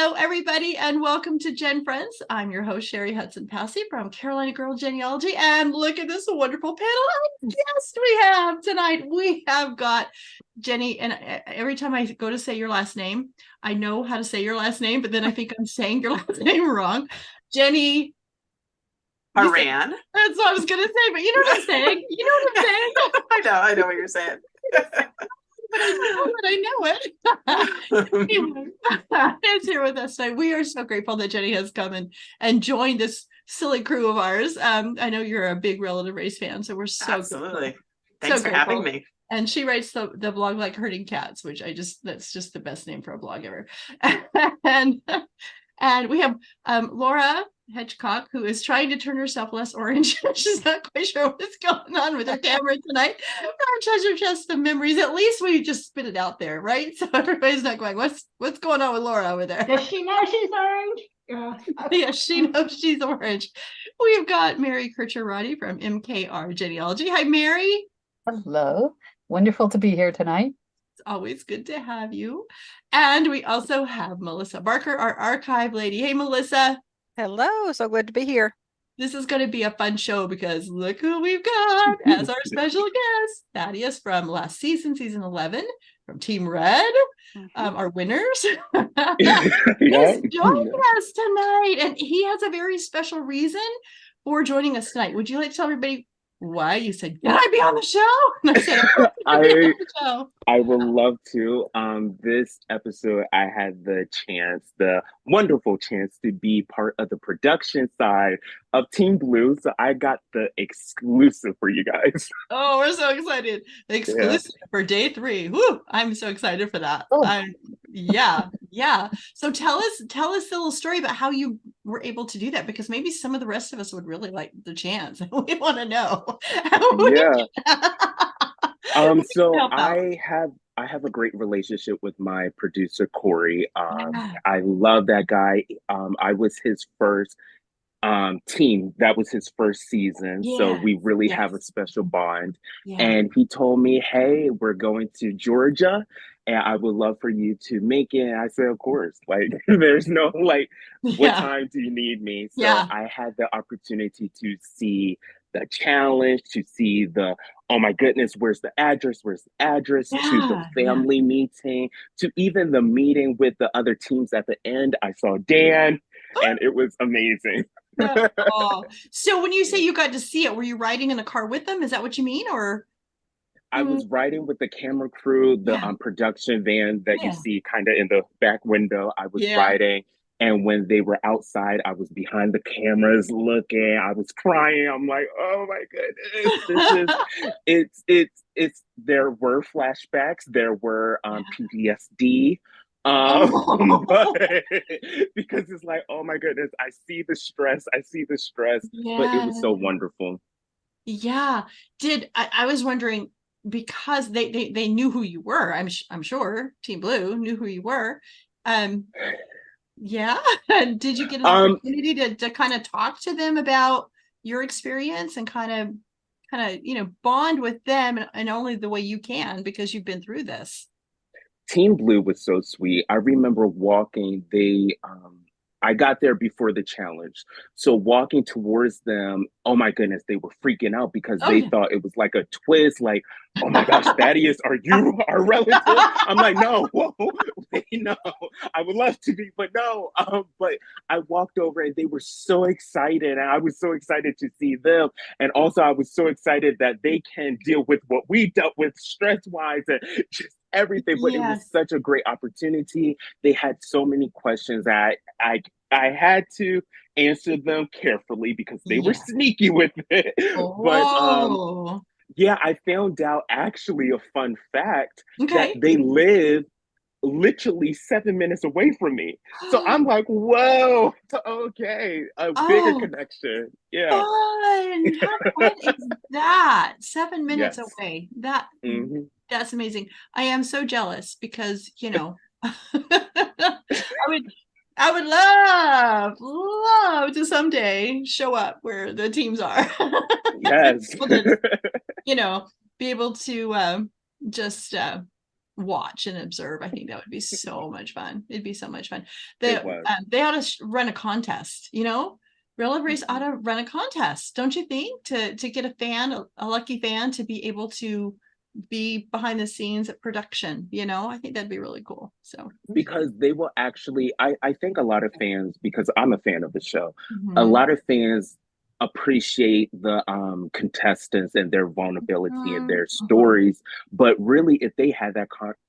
Hello, everybody, and welcome to GenFriends. I'm your host, Cheri Hudson-Passy from Carolina Girl Genealogy, and look at this wonderful panel of guests we have tonight. We have got Jenny, and every time I go to say your last name, I know how to say your last name, but then I think I'm saying your last name wrong. Jenny Hawran. That's what I was going to say, but you know what I'm saying. You know what I'm saying. I know what you're saying. But I know it. Anyway, it's here with us tonight. We are so grateful that Jenny has come and joined this silly crew of ours. I know you're a big Relative Race fan, so we're so absolutely grateful. Thanks for having me. And she writes the blog Like Herding Cats, which that's just the best name for a blog ever. and we have Laura Hedgecock, who is trying to turn herself less orange. She's not quite sure what's going on with her camera tonight. Our treasure chest of memories. At least we just spit it out there, right? So everybody's not going, what's going on with Laura over there? Does she know she's orange? Yeah, she knows she's orange. We've got Mary Kircher Roddy from MKR Genealogy. Hi, Mary. Hello. Wonderful to be here tonight. It's always good to have you. And we also have Melissa Barker, our archive lady. Hey, Melissa. Hello, so good to be here. This is going to be a fun show because look who we've got as our special guest. Thaddius from last season, season 11, from Team Red, our winners. He's joining us tonight, and he has a very special reason for joining us tonight. Would you like to tell everybody why you said, can I be on the show? And I said, I would love to. This episode, I had the wonderful chance to be part of the production side of Team Blue. So I got the exclusive for you guys. Oh, we're so excited. The exclusive for day 3. Woo! I'm so excited for that. Oh. Yeah. So tell us a little story about how you were able to do that, because maybe some of the rest of us would really like the chance. We want to know. So I have a great relationship with my producer, Corey. I love that guy. I was his first team. That was his first season. So we really have a special bond. And he told me, hey, we're going to Georgia and I would love for you to make it. And I said, of course, like there's no like, what time do you need me? So I had the opportunity to see the challenge, to see oh my goodness, where's the address, to the family meeting, to even the meeting with the other teams at the end. I saw Dan and it was amazing. So when you say you got to see it, were you riding in a car with them? Is that what you mean? Or I was riding with the camera crew, the production van that you see kind of in the back window. I was riding. And when they were outside, I was behind the cameras looking. I was crying. I'm like, oh my goodness, there were flashbacks. There were PTSD. But because it's like, oh my goodness, I see the stress, but it was so wonderful. Yeah. I was wondering, because they knew who you were. I'm sure Team Blue knew who you were. Yeah. Did you get an opportunity to kind of talk to them about your experience and kind of bond with them and only the way you can, because you've been through this? Team Blue was so sweet. I remember walking, I got there before the challenge. So walking towards them, oh my goodness, they were freaking out because they thought it was like a twist, like, oh my gosh, Thaddius, are you our relative? I'm like, no, no, I would love to be, but no. But I walked over and they were so excited, and I was so excited to see them. And also I was so excited that they can deal with what we dealt with stress-wise and just everything. But it was such a great opportunity. They had so many questions that I had to answer them carefully because they were sneaky with it. But I found out actually a fun fact that they live literally 7 minutes away from me. So I'm like, whoa, okay, a bigger connection. Yeah. Fun. How fun is that? 7 minutes away. That's amazing. I am so jealous because, I would love to someday show up where the teams are. Yes. Be able to just watch and observe. I think that would be so much fun. It'd be so much fun. It was. They ought to run a contest, Real Love Race ought to run a contest, don't you think? To get a lucky fan to be able to be behind the scenes at production, I think that'd be really cool. So because they will actually, I think a lot of fans, because I'm a fan of the show, Mhm. a lot of fans appreciate the contestants and their vulnerability and their stories. But really, if they had that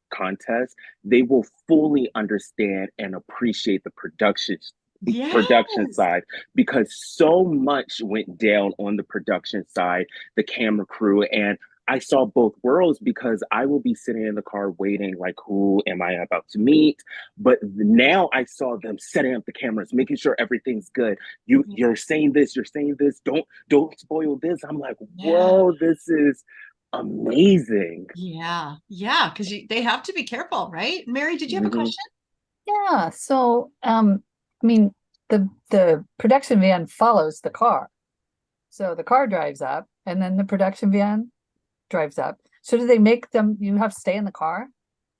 contest, they will fully understand and appreciate the production side, because so much went down on the production side, the camera crew. And I saw both worlds, because I will be sitting in the car waiting, like, who am I about to meet? But now I saw them setting up the cameras, making sure everything's good. You're saying this, don't spoil this. I'm like, whoa, this is amazing. Yeah, because they have to be careful, right? Mary, did you have a question? Yeah. So, I mean, the production van follows the car. So the car drives up, and then the production van drives up. So do they make them, you have to stay in the car,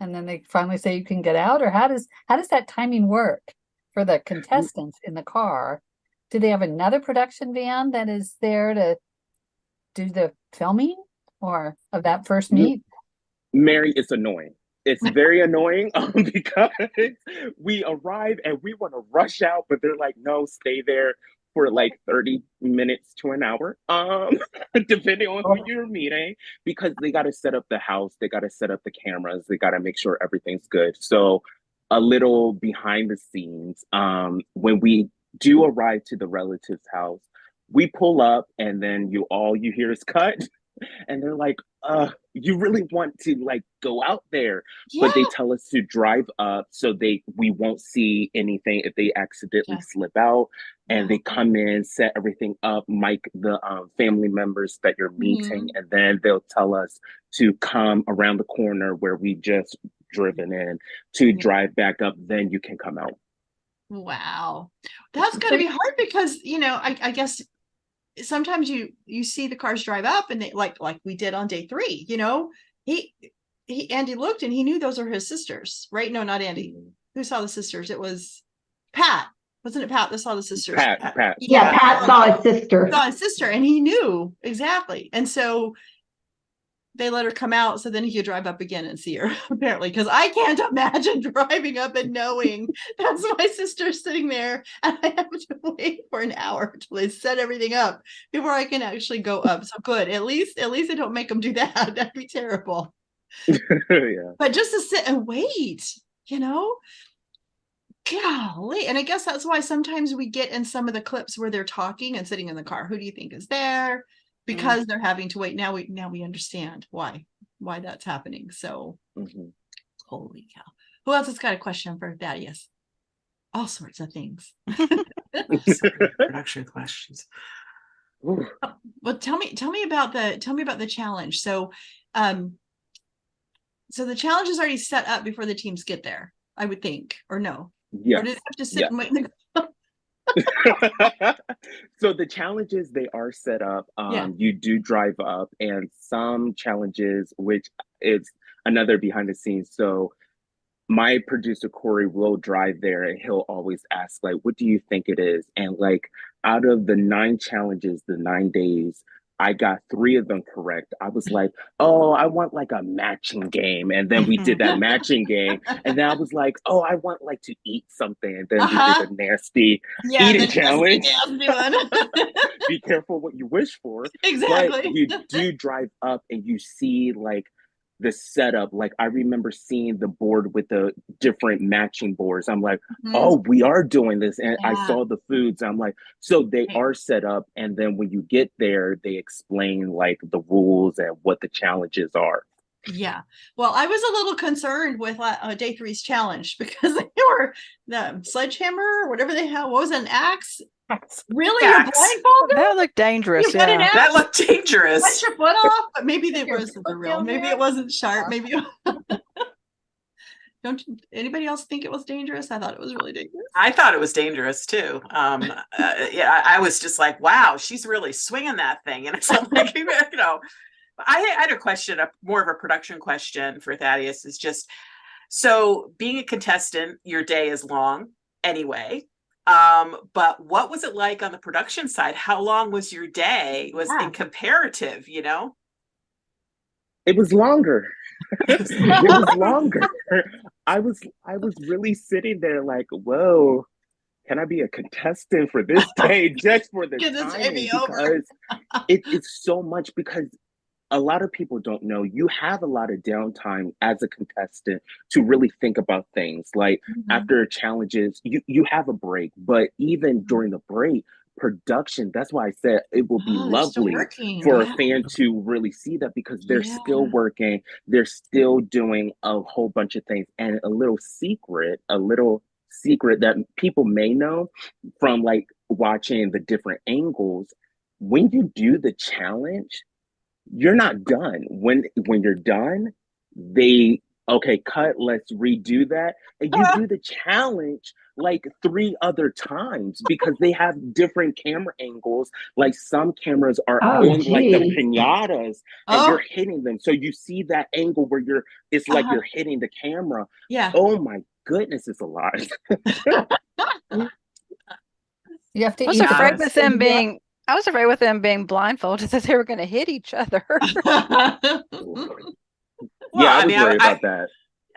and then they finally say you can get out? Or how does that timing work for the contestants in the car? Do they have another production van that is there to do the filming or of that first meet? Mary, it's annoying. It's very annoying because we arrive and we want to rush out, but they're like, no, stay there for like 30 minutes to an hour, depending on who you're meeting, because they got to set up the house, they got to set up the cameras, they got to make sure everything's good. So a little behind the scenes, when we do arrive to the relative's house, we pull up and then all you hear is cut. And they're like, you really want to like go out there, but they tell us to drive up so we won't see anything if they accidentally slip out. And they come in, set everything up, mic the family members that you're meeting, and then they'll tell us to come around the corner where we just driven in to drive back up. Then you can come out. Wow, that's got to be hard because I guess sometimes you see the cars drive up and they like we did on day 3, Andy looked and he knew those are his sisters, right? No, not Andy. Who saw the sisters? It was Pat. Wasn't it Pat that saw the sisters? Pat. Yeah, Pat saw his sister. And he knew exactly. And so they let her come out so then he could drive up again and see her, apparently, because I can't imagine driving up and knowing that's my sister sitting there and I have to wait for an hour until they set everything up before I can actually go up. So good. At least they don't make them do that. That'd be terrible. Yeah. But just to sit and wait, golly. And I guess that's why sometimes we get in some of the clips where they're talking and sitting in the car. Who do you think is there? Because they're having to wait. Now we understand why that's happening. So holy cow. Who else has got a question for Thaddius? All sorts of things. Production questions. Well, tell me about the challenge. So so the challenge is already set up before the teams get there, I would think, or no? Yes. Or did they have to sit and wait in the So the challenges, they are set up. You do drive up, and some challenges, which is another behind the scenes. So my producer Corey will drive there and he'll always ask, like, what do you think it is? And like, out of the 9 challenges, the 9 days, I got 3 of them correct. I was like, oh, I want like a matching game. And then we did that matching game. And then I was like, oh, I want like to eat something. And then we did the nasty eating challenge. Be careful what you wish for. Exactly. But you do drive up and you see like the setup. Like I remember seeing the board with the different matching boards. I'm like, oh, we are doing this. And I saw the foods. I'm like, so they are set up. And then when you get there, they explain like the rules and what the challenges are. Yeah. Well, I was a little concerned with day 3's challenge because they were the sledgehammer or whatever they had. What was it, an axe? Really? You're blindfolded? That looked dangerous. Yeah. That looked dangerous. Cut your foot off, but maybe it wasn't the real. Maybe it wasn't sharp. Maybe. Don't anybody else think it was dangerous? I thought it was really dangerous. I thought it was dangerous too. I was just like, wow, she's really swinging that thing. And it's like, I had a question, more of a production question for Thaddeus, is just, so being a contestant, your day is long anyway. But what was it like on the production side? How long was your day? Was in comparative, you know? It was longer. It was longer. I was really sitting there like, whoa, can I be a contestant for this day just for the timing? Because it's so much, because a lot of people don't know you have a lot of downtime as a contestant to really think about things. Like after challenges, you have a break, but even during the break, production, that's why I said it will be lovely for a fan to really see that, because they're still working, they're still doing a whole bunch of things. And a little secret that people may know from like watching the different angles, when you do the challenge, you're not done. When you're done, they cut, let's redo that. And you do the challenge like 3 other times, because they have different camera angles. Like some cameras are on like the piñatas and you're hitting them. So you see that angle where it's like you're hitting the camera. Yeah. Oh my goodness, it's a lot. You have to I was afraid with them being blindfolded that they were going to hit each other. I was worried about that.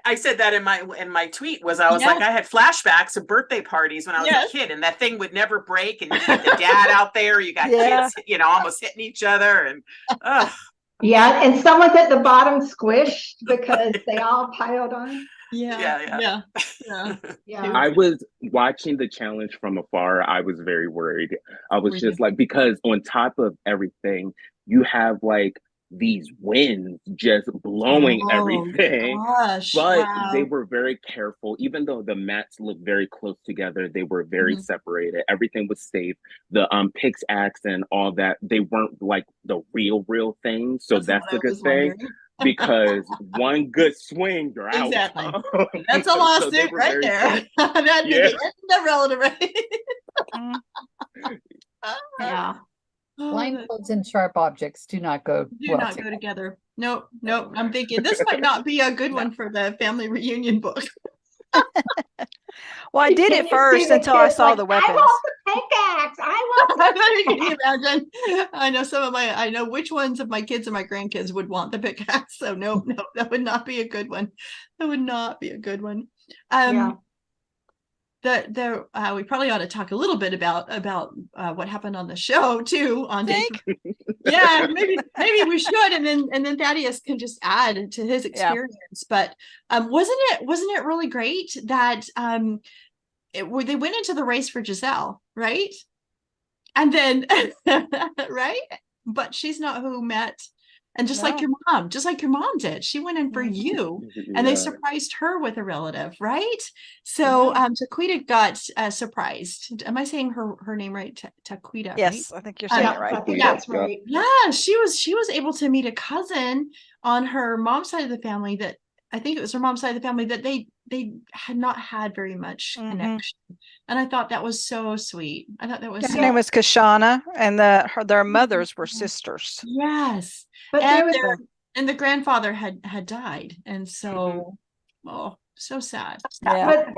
I said that in my tweet was, I was like, I had flashbacks of birthday parties when I was a kid, and that thing would never break, and you got the dad out there, you got kids, almost hitting each other, and and someone's at the bottom squished because they all piled on. Yeah. I was watching the challenge from afar. I was very worried. I was just like, because on top of everything, you have like these winds just blowing everything. But they were very careful. Even though the mats looked very close together, they were very separated. Everything was safe. The pickaxe and all that, they weren't like the real thing. So that's a good thing. Because one good swing, you're out. Exactly. That's a lawsuit right there. That'd be the end of relative, right? Blindfolds and sharp objects do not go go together. Nope. I'm thinking this might not be a good one for the family reunion book. Well, I did it first until I saw the weapons. I want the pickaxe. Can you imagine? I know which ones of my kids and my grandkids would want the pickaxe. So no, that would not be a good one. That would not be a good one. We probably ought to talk a little bit about what happened on the show too on day 3. Yeah, maybe we should, and then Thaddeus can just add to his experience. But wasn't it really great that they went into the race for Giselle, right? And then right, but she's not who met. And just like your mom did, she went in for you, and they surprised her with a relative, right? So Taquita got surprised. Am I saying her name right? Taquita. Yes, right? I think you're saying it right. I think that's right. Yeah, she was able to meet a cousin on her mom's side of the family that I think it was her mom's side of the family that they had not had very much connection. And I thought that was so sweet. I thought that was her name was Kashana, and their mothers were sisters. Yes. But and the grandfather had died, and so so sad. Yeah.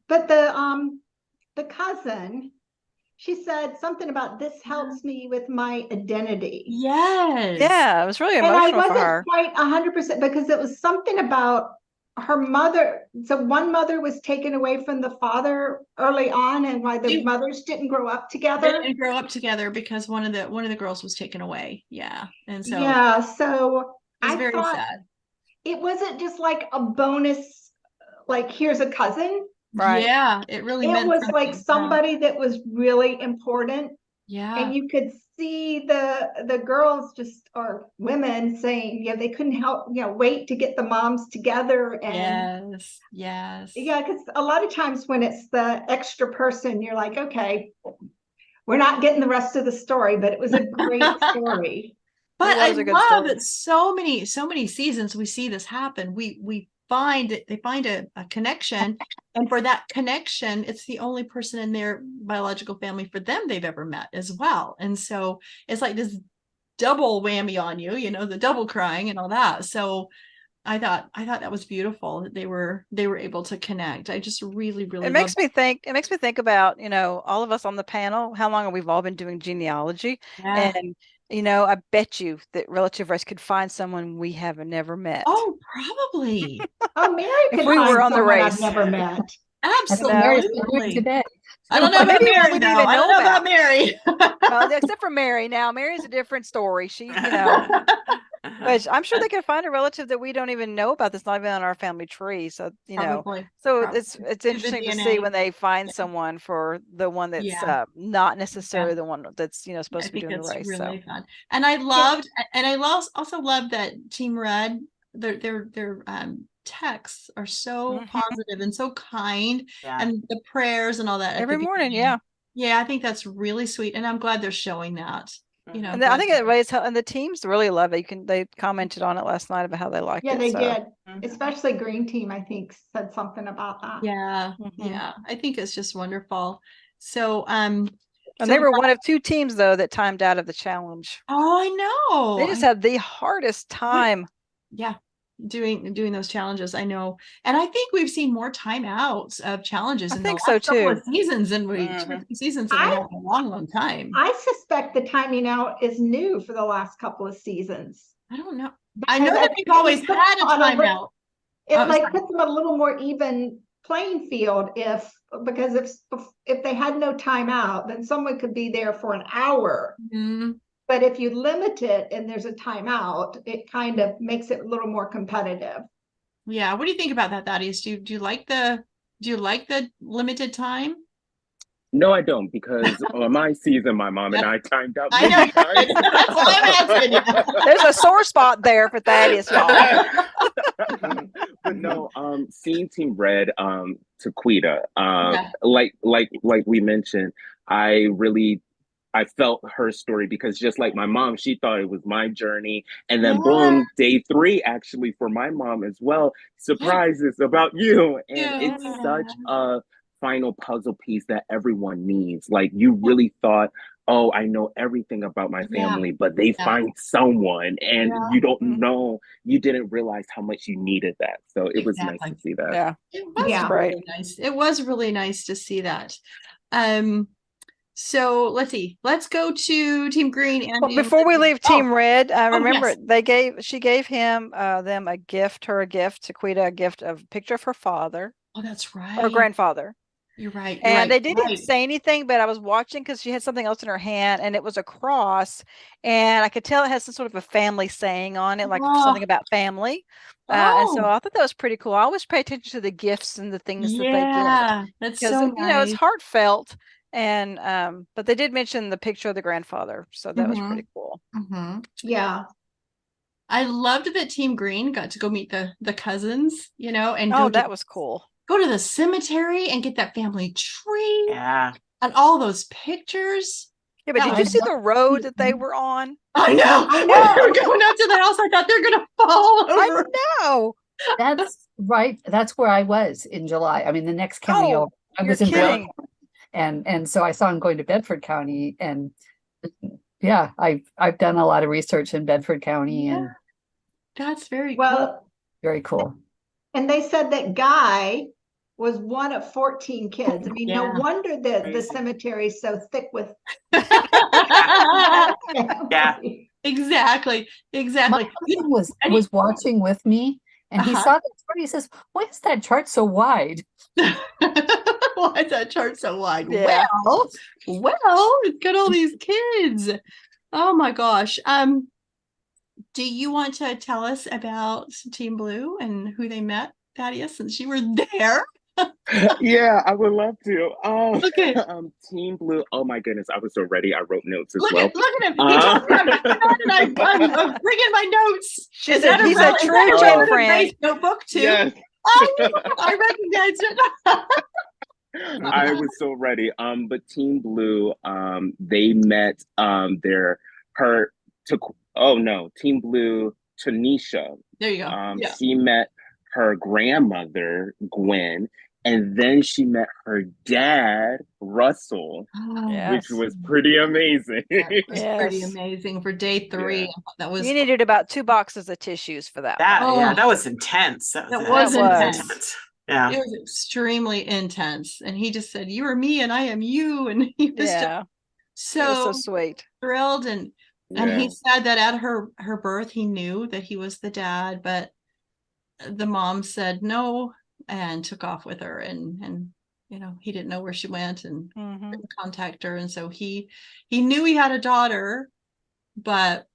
But the cousin, she said something about, this helps me with my identity. Yes. Yeah, it was really emotional for her. And I wasn't quite 100%, because it was something about her mother. So one mother was taken away from the father early on, and why the mothers didn't grow up together. They didn't grow up together because one of the girls was taken away. Yeah. And so so I very sad. It wasn't just like a bonus, like here's a cousin. Right. Yeah. It was like somebody that was really important. Yeah. And you could see the girls or women saying, they couldn't help, wait to get the moms together. And yes. Yeah, because a lot of times when it's the extra person, you're like, okay, we're not getting the rest of the story, but it was a great story. But I love that so many seasons we see this happen. They find a connection, and for that connection, it's the only person in their biological family for them they've ever met as well. And so it's like this double whammy on you, the double crying and all that. So I thought that was beautiful that they were able to connect. I just really, really It makes me think about, all of us on the panel, how long we've all been doing genealogy. Yeah. And, I bet you that Relative Race could find someone we have never met. Oh, probably. Oh, Mary If could we find were on the someone race. I've never met. I think Mary's been doing Absolutely. today. I don't know about Maybe one Mary we though. didn't even I don't know know about about. Mary. Well, except for Mary. Now, Mary's a different story. She, but I'm sure they can find a relative that we don't even know about that's not even on our family tree. So, Probably. so Probably. it's Do the interesting to see DNA. when they find Yeah. someone for the one that's Yeah. not necessarily the one that's supposed I to be think doing the that's race. really So fun. And I also loved that Team Red, their texts are so Mhm. positive and so kind, Yeah. and the prayers and all that at every the morning, beginning. yeah. Yeah, I think that's really sweet, and I'm glad they're showing that. Mhm. And I think it raised, and the teams really love it. They commented on it last night about how they liked Yeah, it. they So. did. Mhm. Especially Green Team, I think, said something about that. Yeah, Mhm. yeah, I think it's just wonderful. So, And so they were one of 2 teams though that timed out of the challenge. oh, I know. They just had the hardest time. Yeah, doing those challenges. I know, and I think we've seen more timeouts of challenges I in the think last so, couple too. of seasons than Mhm. 2 seasons than we have in a long, long time. I suspect the timing out is new for the last couple of seasons. I don't know. I know Because that we've always puts had a on timeout. It Oh, like sorry. puts them a little more even playing field because if they had no timeout, then someone could be there for an hour. Mhm. But if you limit it and there's a timeout, it kind of makes it a little more competitive. Yeah. What do you think about that, Thaddeus? Do you like the limited time? No, I don't, because on my season, my mom and I timed out I know many you times. did. That's why I'm asking you. There's a sore spot there for Thaddeus, y'all. But no, seeing Team Red, Taquita, Yeah. like we mentioned, I felt her story, because just like my mom, she thought it was my journey. And then Yeah. boom, day 3 actually for my mom as well. Surprise, it's about you. And Yeah. it's such a final puzzle piece that everyone needs. Like, you really thought, oh, I know everything about my Yeah. family, but they Yeah. find someone and Yeah. you don't Mhm. know, you didn't realize how much you needed that. So it was nice Exactly. to see that. Yeah. It was Yeah. really nice. It was really nice to see that. So let's see. Let's go to Team Green. And Well, before we leave Team Red, remember yes. she gave them a gift, Taquita, a gift of a picture of her father Oh, that's or right. grandfather. You're right. And they didn't say anything, but I was watching because she had something else in her hand, and it was a cross, and I could tell it has some sort of a family saying on it, like something about family. And so I thought that was pretty cool. I always pay attention to the gifts and the things that they give, that's because so it's nice. heartfelt. And but they did mention the picture of the grandfather, so that was pretty cool. Yeah. I loved that Team Green got to go meet the cousins, and that was cool. Go to the cemetery and get that family tree. Yeah. And all those pictures. Yeah, but did you see the road that they were on? I know. When they were going up to the house, I thought they're gonna fall over. I know. That's right. That's where I was in July. I mean, the next county over. I was in Brown, and so I saw him going to Bedford County, and yeah, I've done a lot of research in Bedford County, and that's very cool. Very cool. And they said that Guy was one of 14 kids. I mean, no wonder that the cemetery is so thick with. Yeah, exactly. My husband was watching with me, and he saw the chart. He says, "Why is that chart so wide?" Why is that chart so wide? Yeah. Well, it's got all these kids. Oh my gosh. Do you want to tell us about Team Blue and who they met, Thaddeus, since you were there? Yeah, I would love to. Okay. Team Blue. Oh my goodness, I was so ready. I wrote notes as well. Look at him. He told me I'm bringing my notes. He's a true Gen friend. Notebook too. Yes. I recognized it. I was so ready. But Team Blue, they met Team Blue, Tanisha. There you go. She met her grandmother, Gwen, And then she met her dad, Russell, which was pretty amazing. That was pretty Yes. amazing for day 3. Yeah. That was You needed about 2 boxes of tissues for that. Yeah, Oh. that was intense. That That was intense. Yeah. it was extremely intense. And he just said, "You are me and I am you." And he was just Yeah. It was so so sweet. thrilled. And Yeah. he said that at her birth, he knew that he was the dad, but the mom said no and took off with her. And he didn't know where she went and couldn't contact her. And so he knew he had a daughter, but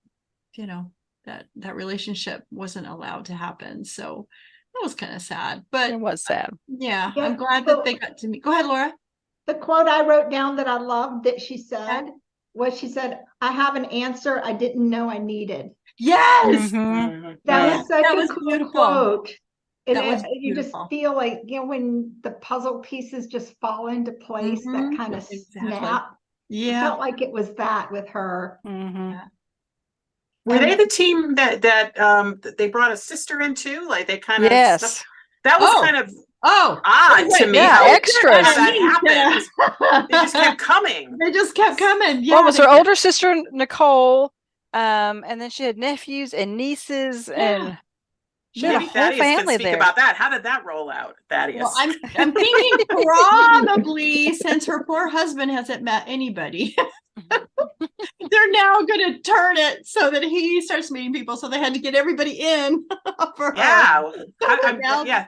that relationship wasn't allowed to happen. So that was kind of sad, but It was sad. yeah, Yeah, I'm glad that they got to meet. Go ahead, Laura. The quote I wrote down that I loved that she said was, she said, "I have an answer I didn't know I needed." Yes. Mhm. That Yeah, was such that a was cool beautiful. quote. And That was you just beautiful. feel like, when the puzzle pieces just fall into place, that Mhm. kind of Exactly. snap. It Yeah. felt like it was that with her. Were And they the team that they brought a sister into? Like they kind of Yes. that was Oh. kind of Oh, odd to me. Yeah, how extras. that happened. They just kept coming. They just kept coming. Yeah. Well, it was they her kept- older sister Nicole, and then she had nephews and nieces, and she had a Maybe whole Thaddeus can family speak there. about that. How did that roll out, Thaddeus? Well, I'm thinking probably, since her poor husband hasn't met anybody, they're now going to turn it so that he starts meeting people. So they had to get everybody in for her. yeah. Now- Yeah.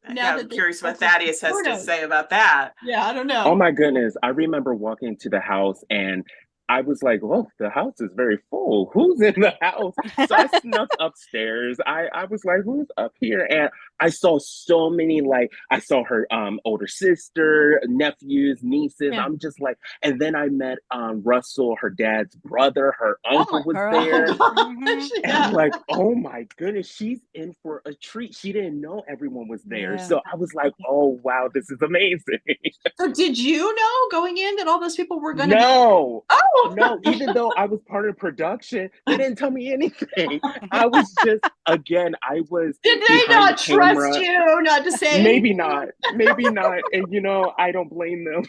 now I'm that they- curious what that's Thaddeus has sort to of- say about that. Yeah, I don't know. Oh my goodness. I remember walking to the house and I was like, "Oh, the house is very full. Who's in the house?" So I snuck upstairs. I was like, "Who's up here?" And I saw so many, like, I saw her older sister, nephews, nieces. Yeah. I'm just like, and then I met Russell, her dad's brother, her uncle was her there. uncle. Gosh, And yeah. I'm like, "Oh my goodness, she's in for a treat." She didn't know everyone was there. Yeah. So I was like, "Oh wow, this is amazing." So did you know going in that all those people were going to No. Oh No, even though I was part of production, they didn't tell me anything. I was just, again, I was Did they behind not the trust camera. you not to say Maybe anything? not. Maybe not. And I don't blame them.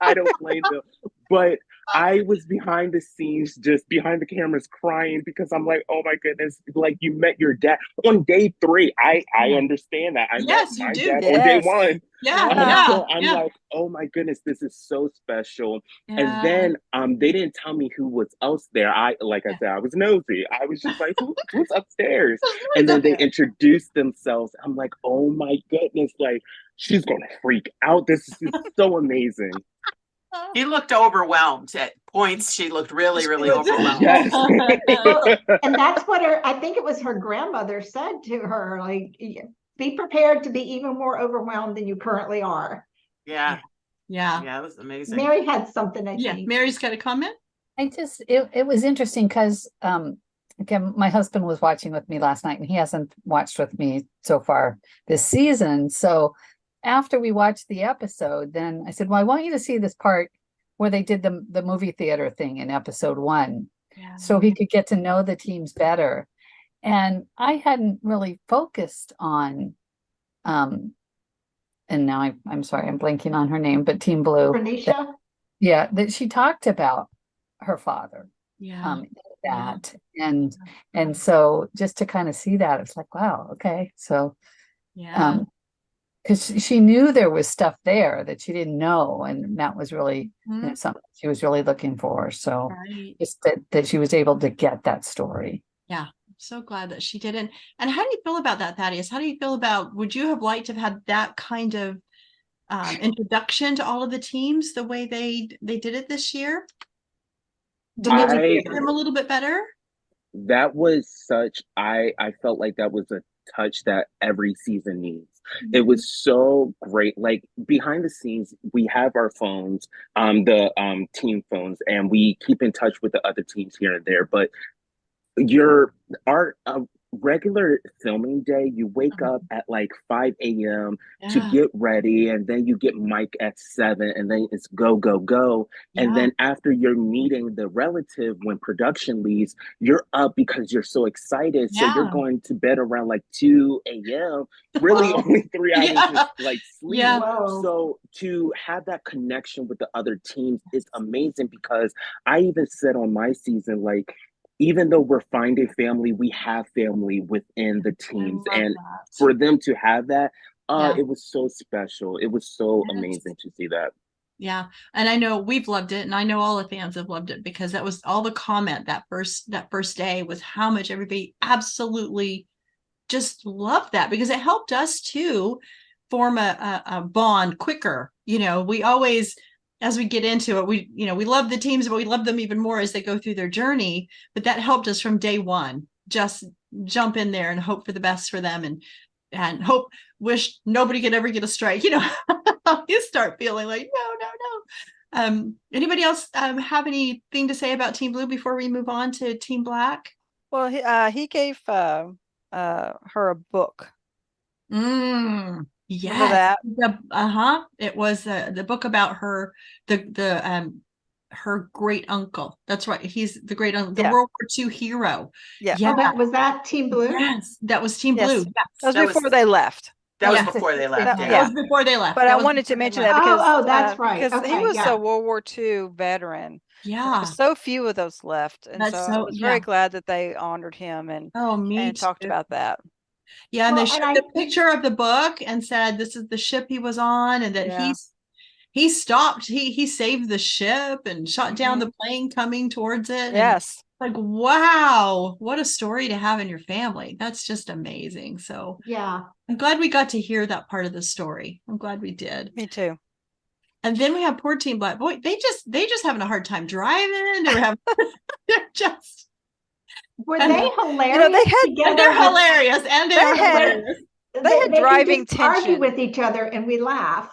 I don't blame them. But I was behind the scenes, just behind the cameras crying because I'm like, "Oh my goodness, like you met your dad on day 3. I understand that. I Yes, Mm-hmm. met you my do. dad on day Yes. 1. Yeah, Yeah. yeah, So I'm yeah. like, "Oh my goodness, this is so special." Yeah. And then they didn't tell me who was else there. I said, I was nosy. I was just like, who's upstairs? And then they introduced themselves. I'm like, "Oh my goodness, like she's gonna freak out. This is so amazing." He looked overwhelmed at points. She looked really, really overwhelmed. Yes. Well, and that's what I think it was her grandmother said to her, like, "Be prepared to be even more overwhelmed than you currently are." Yeah. Yeah. Yeah, it was amazing. Mary had something, I Yeah. think. Mary's got a comment. It was interesting because again, my husband was watching with me last night and he hasn't watched with me so far this season. So after we watched the episode, then I said, "Well, I want you to see this part where they did the movie theater thing in episode 1." Yeah. So he could get to know the teams better. And I hadn't really focused on and now I'm sorry, I'm blanking on her name, but Team Blue. Renisha? Yeah, that she talked about her father. Yeah. That and so just to kind of see that, it's like, wow, okay. So Yeah. because she knew there was stuff there that she didn't know, and that was really Mhm. something she was really looking for. So Right. just that she was able to get that story. Yeah. I'm so glad that she didn't. And how do you feel about that, Thaddeus? How do you feel about, would you have liked to have had that kind of introduction to all of the teams the way they did it this year? To maybe get them a little bit better? That was such, I felt like that was a touch that every season needs. It was so great. Like behind the scenes, we have our phones, the team phones, and we keep in touch with the other teams here and there. But regular filming day, you wake up at like 5 a.m. to Yeah. get ready, and then you get mic at 7, and then it's go, go, go. And then after you're meeting the relative, when production leaves, you're up because you're so excited. So you're going to bed around like 2 a.m. Really only 3 hours of like sleep. Yeah. So to have that connection with the other teams is amazing, because I even said on my season, like, even though we're finding family, we have family within the teams. And for them to have that, it was so special. It was so amazing to see that. Yeah. And I know we've loved it, and I know all the fans have loved it, because that was all the comment that first day was how much everybody absolutely just loved that, because it helped us to form a bond quicker. You know, we always, as we get into it, we love the teams, but we love them even more as they go through their journey. But that helped us from day one, just jump in there and hope for the best for them, and wish nobody could ever get a strike. You know, you start feeling like, no. Anybody else have anything to say about Team Blue before we move on to Team Black? Well, he gave her a book. Yes. It was the book about her, her great uncle. That's right. He's the great uncle, the World War II hero. Yeah. Oh, was that Team Blue? Yes, that was Team Blue. Yes. That was before they left. That was before they left. That was before they left. But I wanted to mention that because that's right. Because he was a World War II veteran. Yeah. There's so few of those left. And so I was very glad that they honored him and talked about that. Yeah, and they showed the picture of the book and said this is the ship he was on, and that he stopped, he saved the ship and shot down the plane coming towards it. Yes. Like, wow, what a story to have in your family. That's just amazing. So yeah, I'm glad we got to hear that part of the story. I'm glad we did. Me too. And then we have poor Team Black. Boy, they just having a hard time driving. They're just were they hilarious? They're hilarious, and they're hilarious. They had driving tension. Argue with each other, and we laugh.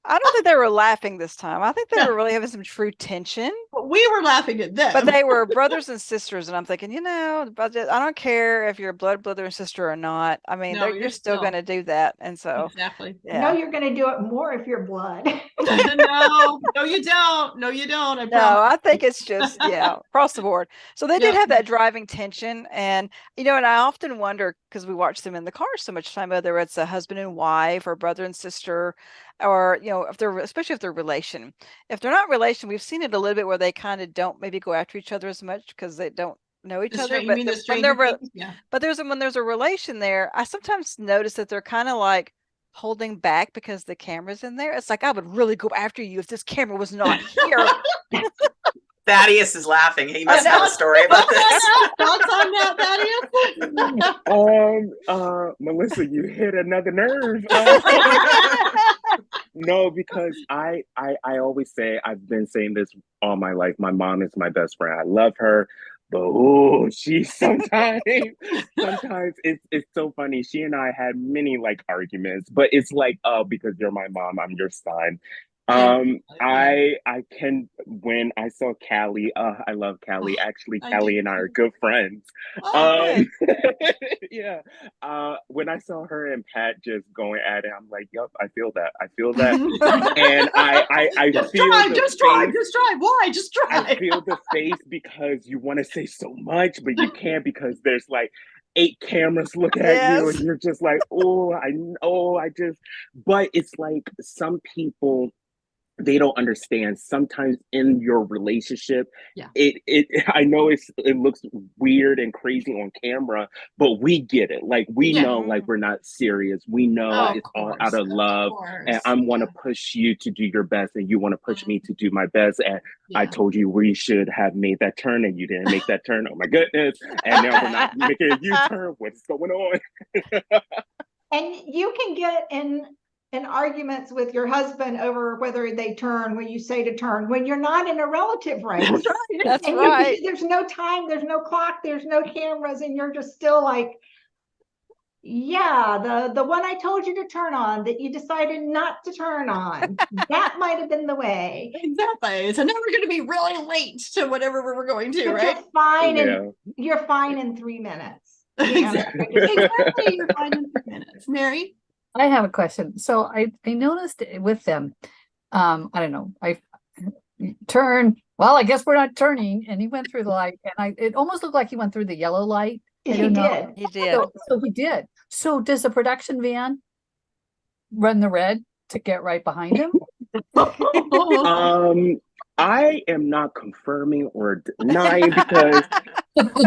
I don't think they were laughing this time. I think they were really having some true tension. We were laughing at them. But they were brothers and sisters, and I'm thinking, I don't care if you're a blood brother and sister or not. I mean, you're still going to do that. And so exactly. Yeah. No, you're going to do it more if you're blood. No, you don't. No, you don't. I think it's just across the board. So they did have that driving tension, and and I often wonder, because we watch them in the car so much time, whether it's a husband and wife or brother and sister, or if they're, especially if they're relation. If they're not relation, we've seen it a little bit where they kind of don't maybe go after each other as much because they don't know each other. But when there's a relation there, I sometimes notice that they're kind of like holding back because the camera's in there. It's like, I would really go after you if this camera was not here. Thaddius is laughing. He must have a story about this. Thoughts on that, Thaddius? Melissa, you hit another nerve. No, because I always say, I've been saying this all my life, my mom is my best friend. I love her. But she sometimes it's so funny. She and I had many like arguments, but it's like, because you're my mom, I'm your son. I can, when I saw Callie, I love Callie. Actually, Callie and I are good friends. Yeah. When I saw her and Pat just going at it, I'm like, yep, I feel that. And I just feel drive. Why? Just drive. I feel the face, because you want to say so much, but you can't, because there's like 8 cameras looking at you, and you're just like, but it's like some people, they don't understand. Sometimes in your relationship, I know it looks weird and crazy on camera, but we get it. Like, we know, like, we're not serious. We know it's all out of love, and I want to push you to do your best, and you want to push me to do my best. And I told you we should have made that turn, and you didn't make that turn. Oh my goodness! And now we're not making a U-turn. What's going on? And you can get in arguments with your husband over whether they turn when you say to turn, when you're not in a relative race. That's right. There's no time, there's no clock, there's no cameras, and you're just still like, the one I told you to turn on that you decided not to turn on, that might have been the way. Exactly. So now we're going to be really late to whatever we're going to, right? You're fine, and you're fine in 3 minutes. Exactly. You're fine in 3 minutes. Mary? I have a question. So I noticed with them, I don't know, I turn, well, I guess we're not turning, and he went through the light, and it almost looked like he went through the yellow light. I He don't know. did. He did. So he did. So does the production van run the red to get right behind him? I am not confirming or denying because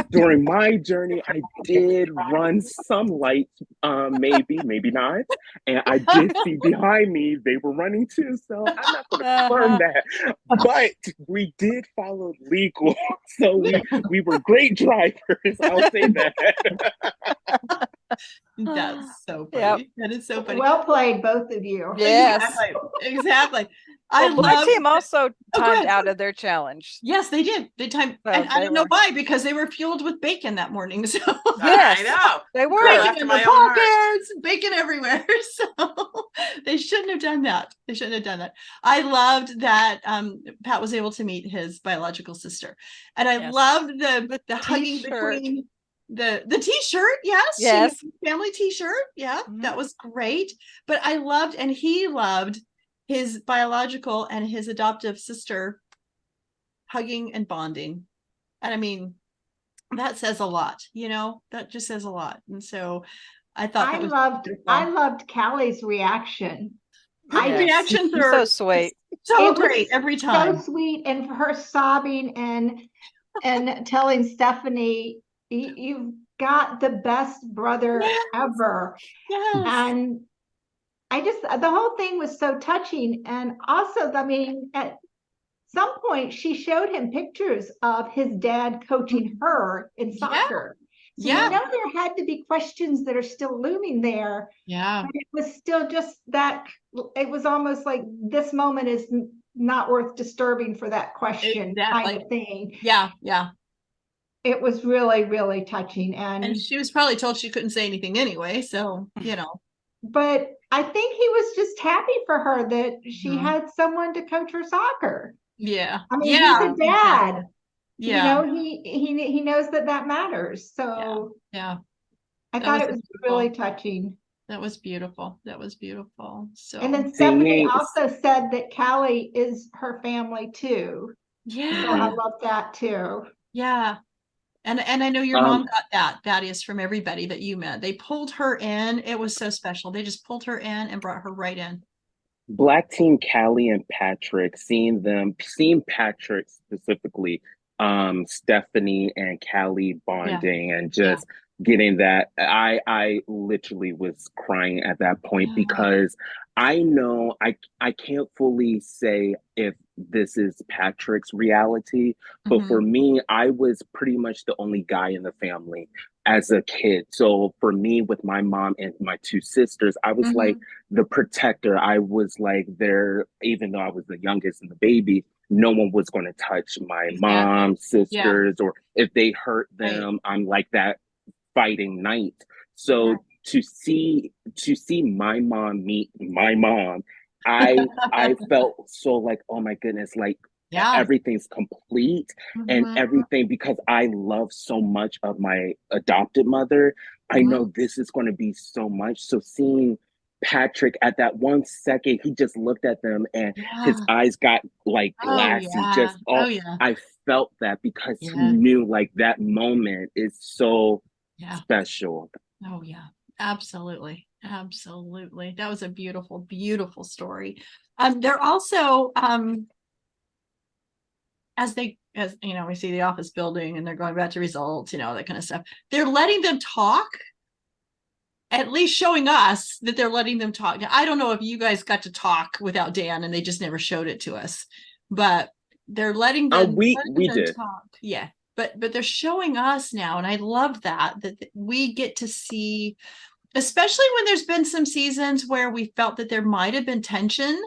during my journey, I did run some lights, maybe not. And I did see behind me, they were running too. So I'm not going to confirm that. But we did follow legal. So we were great drivers. I'll say that. That's so funny. Yep. That is so funny. Well played, both of you. Yes. Exactly. Well, black team also go timed ahead. out of their challenge. Yes, they did. They timed, So and I they don't know were- why, because they were fueled with bacon that morning. So Yes. I know. They were. Girl, bacon after in my the own heart. pockets, bacon everywhere. So they shouldn't have done that. They shouldn't have done that. I loved that Pat was able to meet his biological sister, and I Yes. loved the hugging T-shirt. between the t-shirt. Yes, she Yes. had a family t-shirt. Yeah, Mhm. that was great. But I loved, and he loved his biological and his adoptive sister hugging and bonding. And I mean, that says a lot, that just says a lot. And so I thought that was beautiful. I loved Callie's reaction. Her Yes. reactions He's are so sweet. so It was great every time. So sweet, and for her sobbing and telling Stephanie, you've got the best brother Yes. ever. Yes. And the whole thing was so touching. And also, I mean, at some point she showed him pictures of his dad coaching her in soccer. So Yeah. there had to be questions that are still looming there. Yeah. But it was still just that, it was almost like this moment is not worth disturbing for that question kind of thing. Yeah. Yeah. It was really, really touching. And she was probably told she couldn't say anything anyway. So, But I think he was just happy for her that she had someone to coach her soccer. Yeah. I mean, yeah. he's a dad. Yeah. He knows that matters. So Yeah. I thought it was really touching. That was beautiful. That was beautiful. So, And then Stephanie also said that Callie is her family too. yeah. So I love that too. Yeah. And I know your mom got that, Thaddeus, from everybody that you met. They pulled her in. It was so special. They just pulled her in and brought her right in. Black team Callie and Patrick, seeing Patrick specifically, Stephanie and Callie bonding and just getting that, I literally was crying at that point because I know I can't fully say if this is Patrick's reality, but for me, I was pretty much the only guy in the family as a kid. So for me, with my mom and my two sisters, I was like the protector. I was like there, even though I was the youngest and the baby, no one was going to touch my mom, sisters, or if they hurt them, I'm like that fighting knight. So to see my mom meet my mom, I felt so like, oh my goodness, like everything's complete and everything, because I love so much of my adopted mother. I know this is going to be so much. So seeing Patrick at that 1 second, he just looked at them and his eyes got like glassy. I felt that because he knew like that moment is so special. Oh yeah, absolutely. Absolutely. That was a beautiful, beautiful story. They're also, as we see the office building and they're going back to results, that kind of stuff. They're letting them talk, at least showing us that they're letting them talk. I don't know if you guys got to talk without Dan and they just never showed it to us, but they're letting them, we did talk. Yeah. But they're showing us now. And I love that we get to see, especially when there's been some seasons where we felt that there might have been tension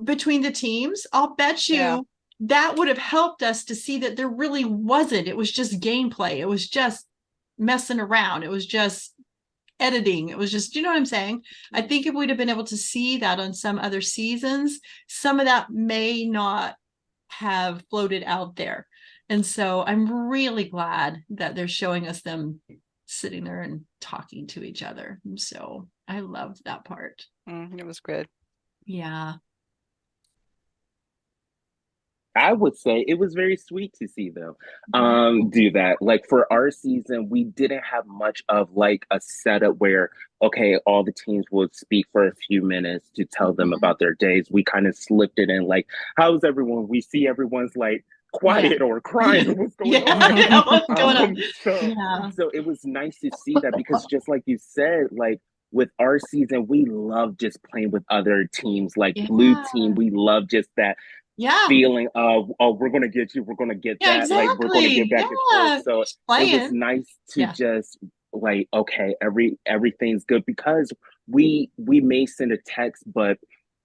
between the teams. I'll bet you that would have helped us to see that there really wasn't. It was just gameplay. It was just messing around. It was just editing. It was just, you know what I'm saying? I think if we'd have been able to see that on some other seasons, some of that may not have floated out there. And so I'm really glad that they're showing us them sitting there and talking to each other. So I loved that part. It was good. Yeah. I would say it was very sweet to see them do that. Like for our season, we didn't have much of like a setup where, okay, all the teams would speak for a few minutes to tell them about their days. We kind of slipped it in like, how's everyone? We see everyone's like quiet or crying. What's going on? What's going on? So it was nice to see that, because just like you said, like with our season, we love just playing with other teams. Like Blue Team, we love just that feeling of, oh, we're gonna get you, we're gonna get that, exactly. like we're gonna get back and forth. So it was nice to just like, okay, everything's good, because we may send a text, but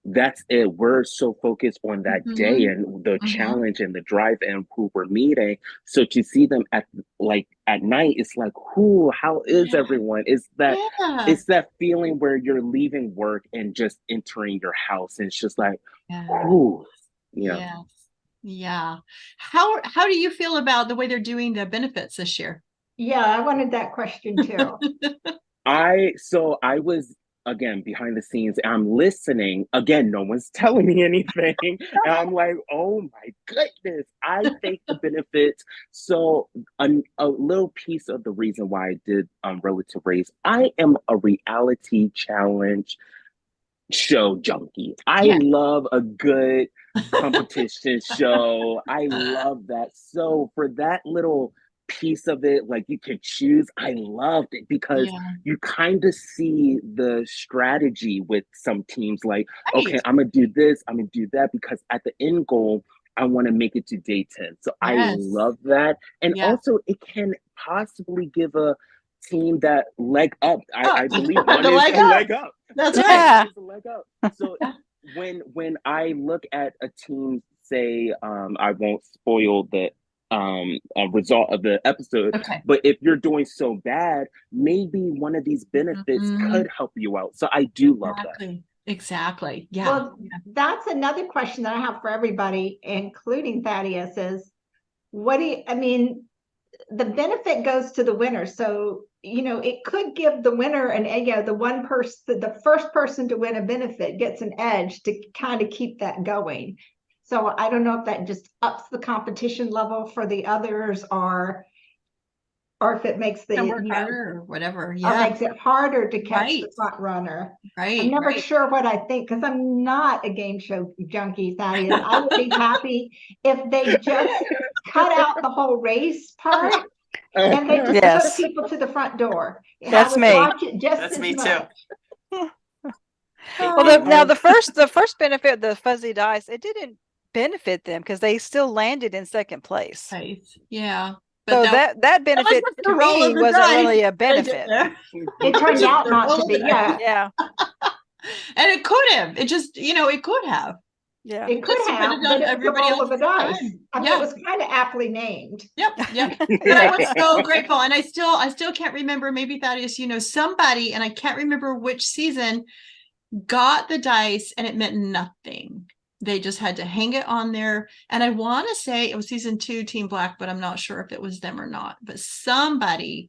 that's it. We're so focused on that day and the challenge and the drive and who we're meeting. So to see them at night, it's like, who, how is everyone? It's that feeling where you're leaving work and just entering your house, and it's just like, who. Yeah. How do you feel about the way they're doing the benefits this year? Yeah, I wanted that question too. I was, again, behind the scenes, and I'm listening. Again, no one's telling me anything. And I'm like, oh my goodness. I think the benefits. So a little piece of the reason why I did Relative Race, I am a reality challenge show junkie. I love a good competition show. I love that. So for that little piece of it, like you could choose, I loved it, because you kind of see the strategy with some teams, like, okay, I'm gonna do this, I'm gonna do that, because at the end goal, I want to make it to day 10. So I love that. And also it can possibly give a team that leg up. I believe one is a leg up. That's right. Is a leg up. So when I look at a team, say, I won't spoil the result of the episode, but if you're doing so bad, maybe one of these benefits could help you out. So I do love that. Exactly. Yeah. Well, that's another question that I have for everybody, including Thaddeus, is the benefit goes to the winner. So, it could give the winner the first person to win a benefit gets an edge to kind of keep that going. So I don't know if that just ups the competition level for the others, or if it makes the harder or whatever. Or makes it harder to catch the front runner. Right. I'm never sure what I think, because I'm not a game show junkie, Thaddeus. I would be happy if they just cut out the whole race part and they just put people to the front door. That's me. That's me too. Well, now the first benefit, the fuzzy dice, it didn't benefit them because they still landed in second place. Right. Yeah. But so that benefit to me wasn't really a benefit. It turned out not to be. Yeah. And it could have. It just, it could have. Yeah. It could have, but everybody else of the dice. I mean, it was kind of aptly named. Yep. But I was so grateful. And I still can't remember, maybe Thaddeus, somebody, and I can't remember which season, got the dice and it meant nothing. They just had to hang it on there. And I want to say it was season 2, Team Black, but I'm not sure if it was them or not. But somebody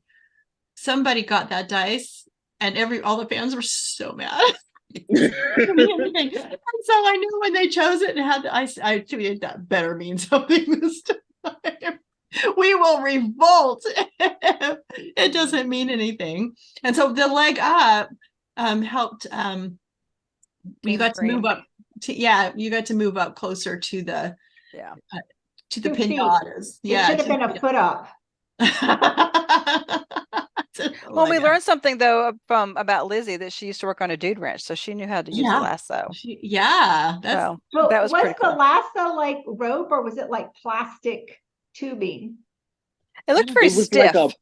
got that dice, and all the fans were so mad. And so I knew when they chose it and had the ice, I tweeted that better mean something this time. We will revolt. It doesn't mean anything. And so the leg up helped. You got to move up. You got to move up closer to the pinatas. It should have been a foot up. Well, we learned something though about Lizzie, that she used to work on a dude ranch, so she knew how to use a lasso. That was pretty cool. The lasso like rope, or was it like plastic tubing? It looked very stiff.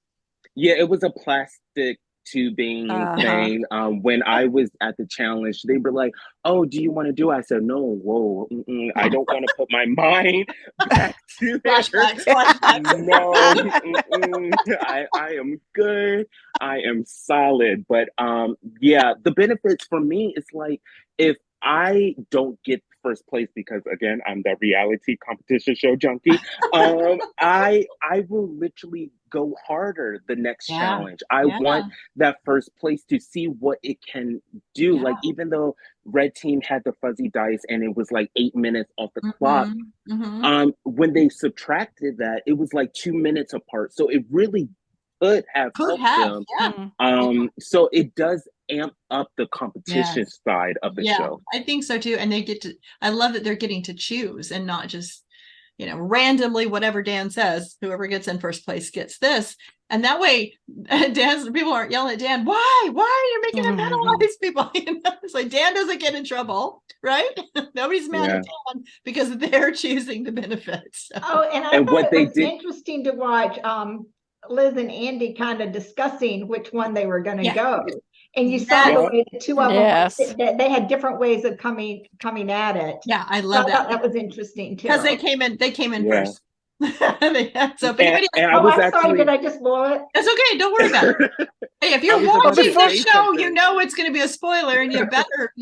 It was a plastic tubing thing. When I was at the challenge, they were like, "Oh, do you want to do it?" I said, "No, whoa, I don't want to put my mind back to flashbacks. No, I am good. I am solid." But the benefits for me is like, if I don't get first place because again, I'm the reality competition show junkie. I will literally go harder the next challenge. I want that first place to see what it can do. Like even though red team had the fuzzy dice and it was like 8 minutes off the clock, when they subtracted that, it was like 2 minutes apart. So it really could have helped them. So it does amp up the competition side of the show. I think so too. And they get to, I love that they're getting to choose and not just, you know, randomly whatever Dan says, whoever gets in first place gets this. And that way, people aren't yelling at Dan, why are you making him penalize people? You know, it's like Dan doesn't get in trouble, right? Nobody's mad at Dan because they're choosing the benefits. So. Oh, and I thought it was interesting to watch Liz and Andy kind of discussing which one they were going to go. And you saw the way the two of them, they had different ways of coming at it. Yeah, I love that. That was interesting too. Because they came in first. So sorry, did I just blow it? That's okay, don't worry about it. Hey, if you're watching this show, you know it's going to be a spoiler, and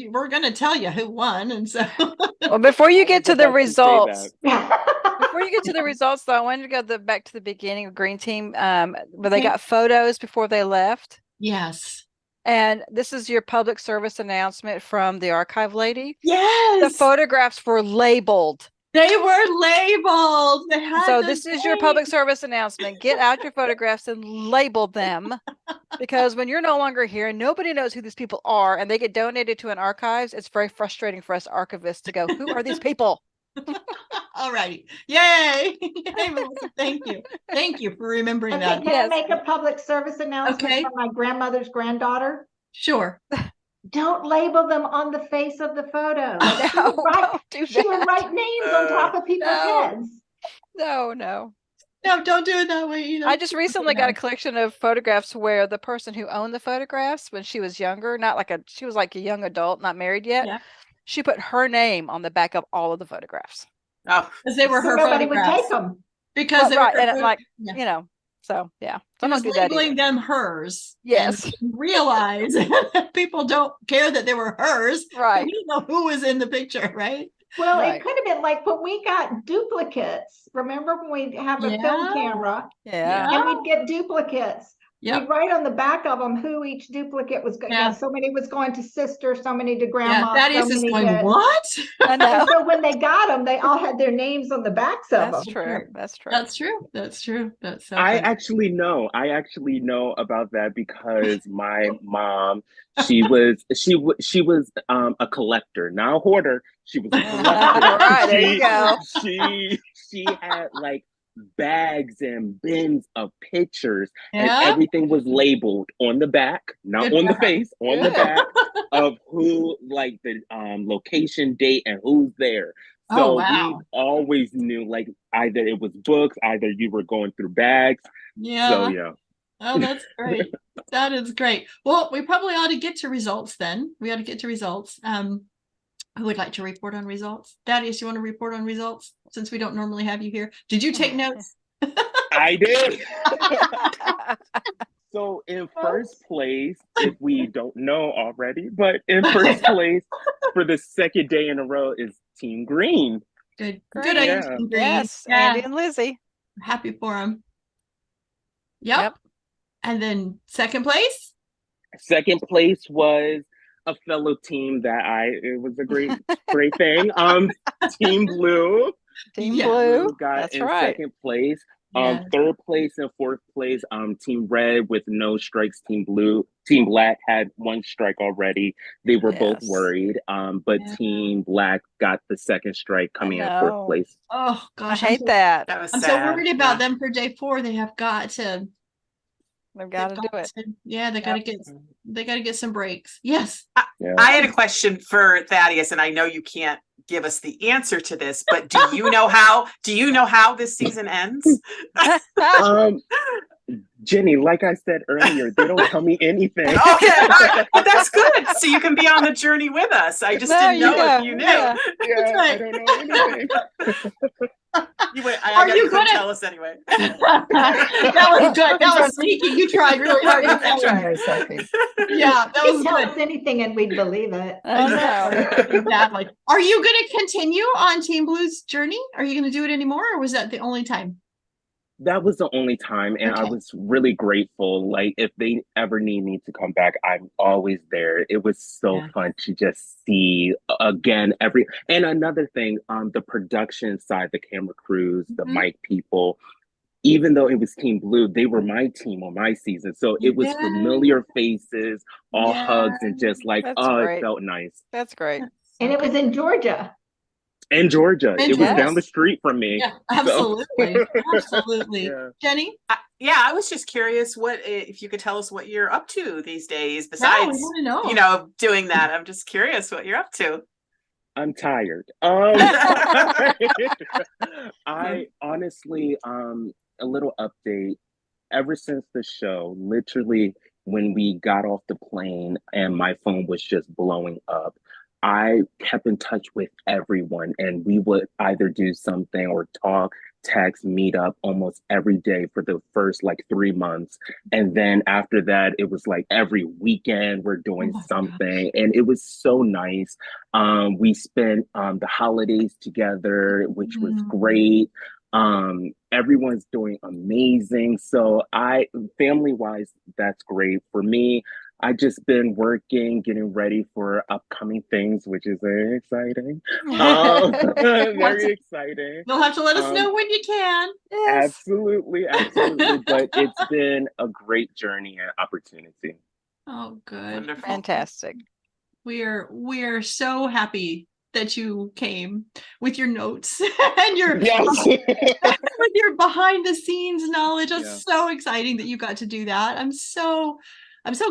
we're going to tell you who won. And so, well, before you get to the results, though, I wanted to go back to the beginning of Green Team, where they got photos before they left. Yes. And this is your public service announcement from the archive lady. Yes. The photographs were labeled. They were labeled. So this is your public service announcement. Get out your photographs and label them, because when you're no longer here, nobody knows who these people are, and they get donated to an archives. It's very frustrating for us archivists to go, who are these people? All righty. Yay. Thank you. Thank you for remembering that. Can I make a public service announcement for my grandmother's granddaughter? Sure. Don't label them on the face of the photo. She would write names on top of people's heads. No, don't do it that way either. I just recently got a collection of photographs where the person who owned the photographs when she was younger, she was like a young adult, not married yet. Yeah. She put her name on the back of all of the photographs. Oh, because they were her nobody photographs. Would take them. Because they were you know. So yeah, I was labeling them hers. Yes, realize people don't care that they were hers. Right. We don't know who was in the picture, right? Well, it could have been like when we got duplicates. Remember when we have a film camera? Yeah. And we'd get duplicates. We'd write on the back of them who each duplicate was going. Yeah. So many was going to sister, so many to grandma. Yeah, Thaddeus is going, what? I know. So when they got them, they all had their names on the backs of them. That's true. That's true. That's so I actually know about that because my mom, she was a collector, not a hoarder. She was a collector. All right, there you go. She had like bags and bins of pictures, and everything was labeled on the back, not on the face, on the back of who, like the location, date, and who's there. So we always knew, like, either it was books, either you were going through bags. So oh, that's great. That is great. Well, we probably ought to get to results then. We ought to get to results. Who would like to report on results? Thaddeus, you want to report on results since we don't normally have you here? Did you take notes? I did. So in first place, if we don't know already, but in first place for the second day in a row is Team Green. Good. Yeah. Team Green. Yes, Andy and Lizzie. I'm happy for them. Yep. And then second place? Second place was a fellow team that it was a great thing. Team Blue. Team Blue got That's in right. second place. Third place and fourth place, Team Red with no strikes. Team Black had one strike already. They were both worried. But Team Black got the second strike, coming in fourth place. Oh gosh, I hate that. That was I'm sad. so worried about them for day 4. They have got to. They've got to do it. They got to get some breaks. Yes. I had a question for Thaddeus, and I know you can't give us the answer to this, but do you know how this season ends? Jenny, like I said earlier, they don't tell me anything. Okay, all right. But that's good. So you can be on the journey with us. I just There didn't you know go. if you knew. Yeah. Yeah, right. I don't know anything. I Are bet you you couldn't gonna- tell us anyway. That was good. That was sneaky. You tried really hard. I'm with that trying one. to something. Yeah, that was He'd tell good. us anything and we'd believe it. I know. Exactly. Exactly. Are you going to continue on Team Blue's journey? Are you going to do it anymore, or was that the only time? That was the only time, and I Okay. was really grateful. Like, if they ever need me to come back, I'm always there. It was so Yeah. fun to just see again and another thing, the production side, the camera crews, the Mhm. mic people. Even though it was Team Blue, they were my team on my season, so it was Yeah. familiar faces, all Yeah. hugs, and just like, That's oh, great. it felt nice. That's great. And it was in Georgia. In Georgia, In it was Georgia. down the street from me. Yeah, So- absolutely. Absolutely. Yeah. Jenny? Yeah, I was just curious if you could tell us what you're up to these days Yeah, we besides, want to know. doing that. I'm just curious what you're up to. I'm tired. I honestly, a little update. Ever since the show, literally when we got off the plane and my phone was just blowing up, I kept in touch with everyone, and we would either do something or talk, text, meet up almost every day for the first like 3 months. And then after that, it was like every weekend we're doing Oh my something, and it was so nice. We spent the holidays together, which was Mm. great. Everyone's doing amazing. So family wise, that's great. For me, I just been working, getting ready for upcoming things, which is very exciting. Very exciting. You'll have to let us Um, know when you can. Yes. Absolutely. But it's been a great journey and opportunity. Oh, good. Wonderful. Fantastic. We're so happy that you came with your notes and your Yes. with your behind the scenes knowledge. It's Yeah. so exciting that you got to do that. I'm so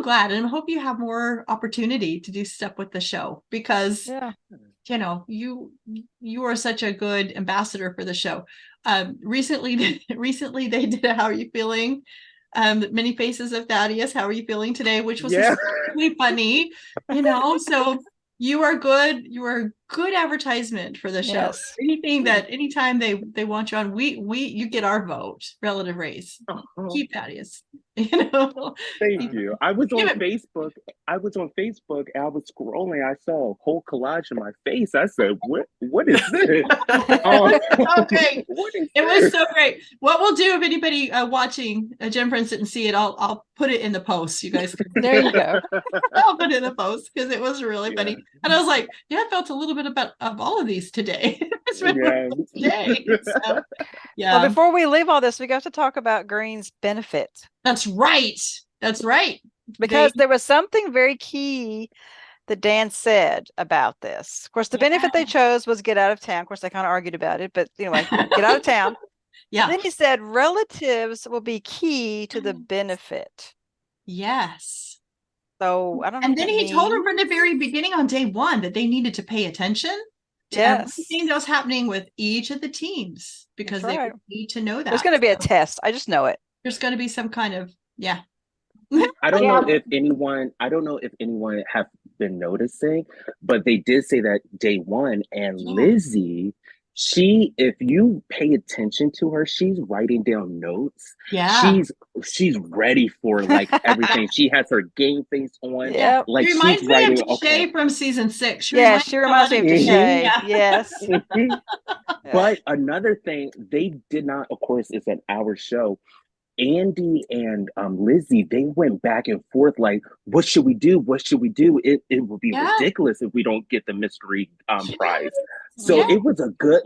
glad, and I hope you have more opportunity to do stuff with the show, because Yeah. you are such a good ambassador for the show. Recently they did a How Are You Feeling? Many faces of Thaddeus. How are you feeling today? Which was really funny, so you are good. You are a good advertisement for the show. Yes. Anytime they want you on, you get our vote. Relative Race. Keep Thaddeus. Thank you. I was on Yeah. Facebook. And I was scrolling. I saw a whole collage of my face. I said, what is this? So great. What is It was this? so great. What we'll do, if anybody watching GenFriends didn't see it, I'll put it in the post. You guys can There you go. I'll put it in the post because it was really funny. Yeah. And I was like, I felt a little bit of all of these today. It's really Yeah. today. So, yeah. Well, before we leave all this, we got to talk about Green's benefit, That's right. That's right. because there was something very key that Dan said about this. Of course, the benefit they chose was get out of town. Of course, they kind of argued about it, but anyway, get out of town. Yeah. Then he said relatives will be key to the benefit. Yes. So I don't know. And what then that he told them means. from the very beginning on day one that they needed to pay attention to Yes. everything that was happening with each of the teams, because That's they right. would need to know that. There's going to be a So test. I just know it. there's going to be some kind of, I don't Yeah. know if anyone have been noticing, but they did say that day one, and Yeah. Lizzie, if you pay attention to her, she's writing down notes. yeah. She's ready for like everything. She has her game face on. Yep. Like She she's reminds me writing. of Shay from season 6. Yeah, she reminds me of me of Deshay. Yeah. Yes. Mhm. Yeah. But another thing, they did not, of course, it's an hour show. Andy and Lizzie, they went back and forth like, what should we do? What should we do? It would be Yeah. ridiculous if we don't get the mystery prize. Yes. So Yeah. it was a good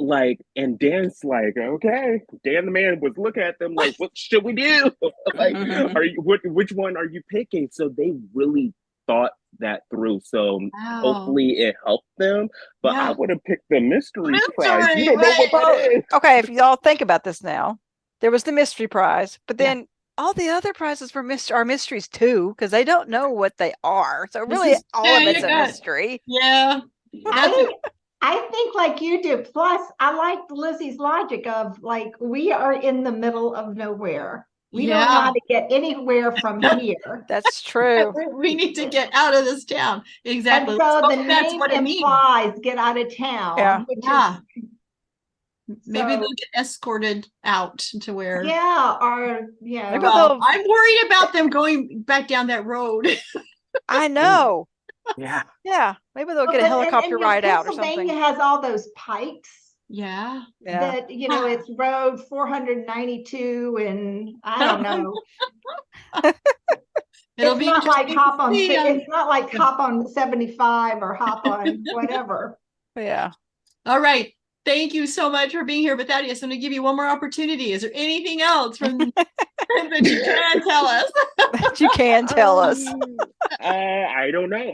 and Dan's like, okay. Dan the man was looking at them like, what should we do? Like, which one are you picking? So they really thought that through. So Wow. hopefully it helped them. But Yeah. I would have picked the mystery Mystery, prize. You don't know what right. that is. Okay, if y'all think about this now, there was the mystery prize, but then all the other prizes are mysteries too, because they don't know what they are. So This really, is- all yeah, of you it's a got it. mystery. Yeah. I think like you do. Plus, I like Lizzie's logic of like, we are in the middle of nowhere. We don't know how to get anywhere from here. That's true. We need to get out of this town. Exactly. And so Let's the hope that's name what it means. implies get out of town, Yeah. which Yeah. is Maybe so- they'll get escorted out to where. yeah, or yeah. Maybe Well, they'll- I'm worried about them going back down that road. I know. Yeah. Yeah. Maybe they'll Well, get a but- helicopter and ride out or Pennsylvania something. has all those pikes Yeah. Yeah. that, you know, it's road 492 and I don't know. It'll It's be not like interesting hop to on, see, it's not like hop on 75 or hop on whatever. Yeah. All right. Thank you so much for being here. But Thaddeus, I'm going to give you one more opportunity. Is there anything else from that you can tell us? That you can tell us. I don't know.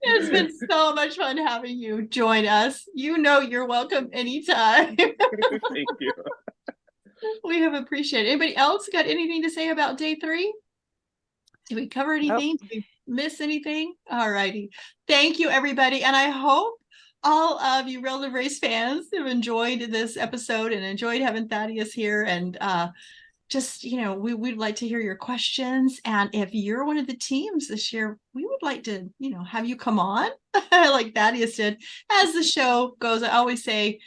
It's been so much fun having you join us. You know you're welcome anytime. Thank you. We have appreciated it. Anybody else got anything to say about day 3? Did we cover anything? Did we miss anything? All righty. Thank you, everybody. And I hope all of you Relative Race fans have enjoyed this episode and enjoyed having Thaddeus here. And just, you know, we'd like to hear your questions. And if you're one of the teams this year, we would like to, you know, have you come on like Thaddeus did. As the show goes, I always say,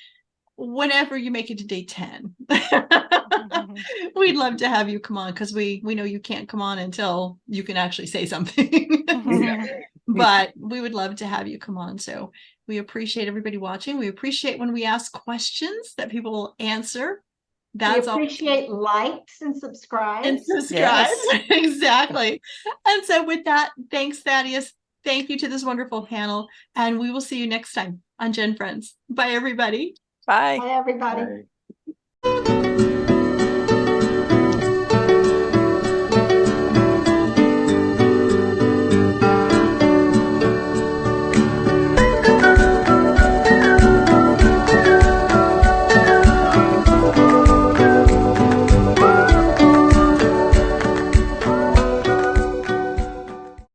whenever you make it to day 10, we'd love to have you come on because we know you can't come on until you can actually say something. But we would love to have you come on. So we appreciate everybody watching. We appreciate when we ask questions that people will answer. That's We appreciate likes and subscribe. And subscribe. Yes. Exactly. And so with that, thanks, Thaddeus. Thank you to this wonderful panel. And we will see you next time on GenFriends. Bye, everybody. Bye. Bye, everybody. Bye.